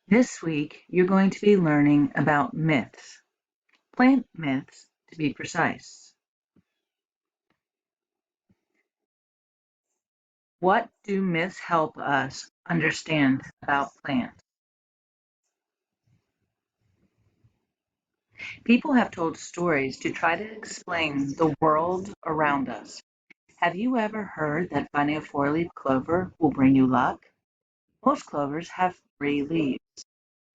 This week, you're going to be learning about myths, plant myths to be precise. What do myths help us understand about plants? People have told stories to try to explain the world around us. Have you ever heard that finding a four-leaf clover will bring you luck? Most clovers have three leaves.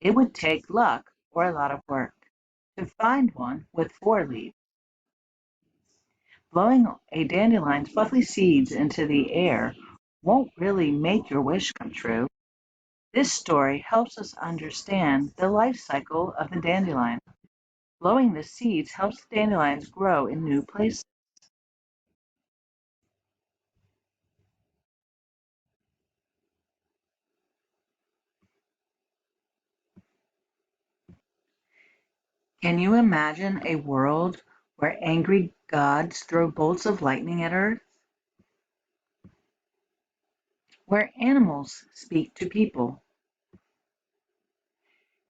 It would take luck or a lot of work to find one with four leaves. Blowing a dandelion's fluffy seeds into the air won't really make your wish come true. This story helps us understand the life cycle of the dandelion. Blowing the seeds helps the dandelions grow in new places. Can you imagine a world where angry gods throw bolts of lightning at Earth? Where animals speak to people?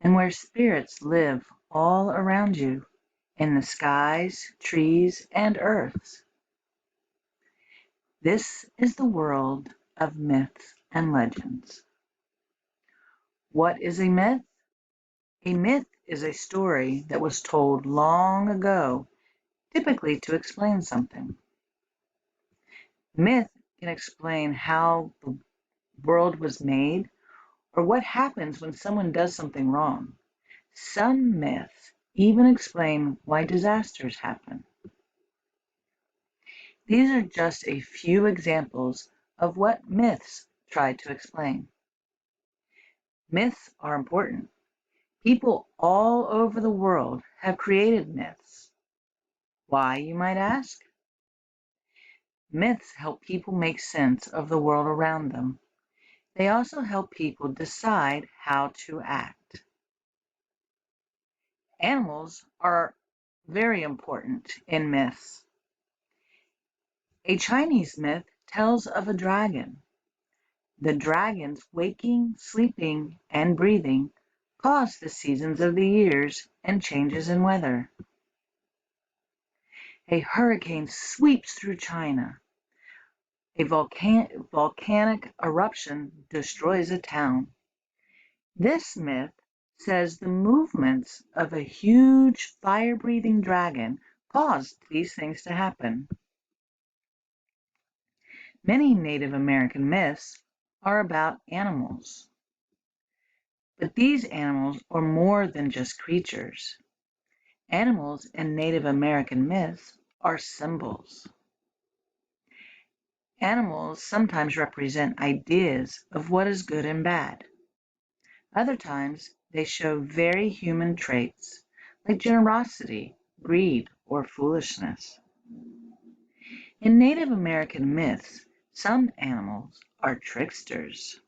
And where spirits live all around you in the skies, trees, and earths? This is the world of myths and legends. What is a myth? A myth is a story that was told long ago, typically to explain something. Myth can explain how the world was made or what happens when someone does something wrong. Some myths even explain why disasters happen. These are just a few examples of what myths try to explain. Myths are important. People all over the world have created myths. Why, you might ask? Myths help people make sense of the world around them. They also help people decide how to act. Animals are very important in myths. A Chinese myth tells of a dragon. The dragon's waking, sleeping, and breathing cause the seasons of the years and changes in weather. A hurricane sweeps through China. A volcanic eruption destroys a town. This myth says the movements of a huge fire-breathing dragon caused these things to happen. Many Native American myths are about animals. But these animals are more than just creatures. Animals in Native American myths are symbols. Animals sometimes represent ideas of what is good and bad. Other times, they show very human traits like generosity, greed, or foolishness. In Native American myths, some animals are tricksters.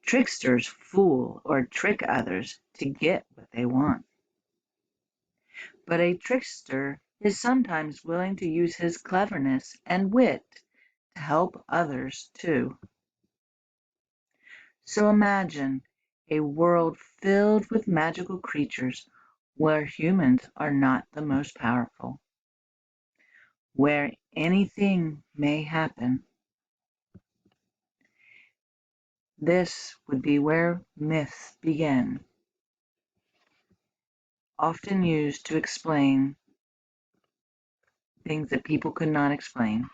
Tricksters fool or trick others to get what they want. But a trickster is sometimes willing to use his cleverness and wit to help others too. So imagine a world filled with magical creatures where humans are not the most powerful, where anything may happen. This would be where myths begin, often used to explain things that people could not explain.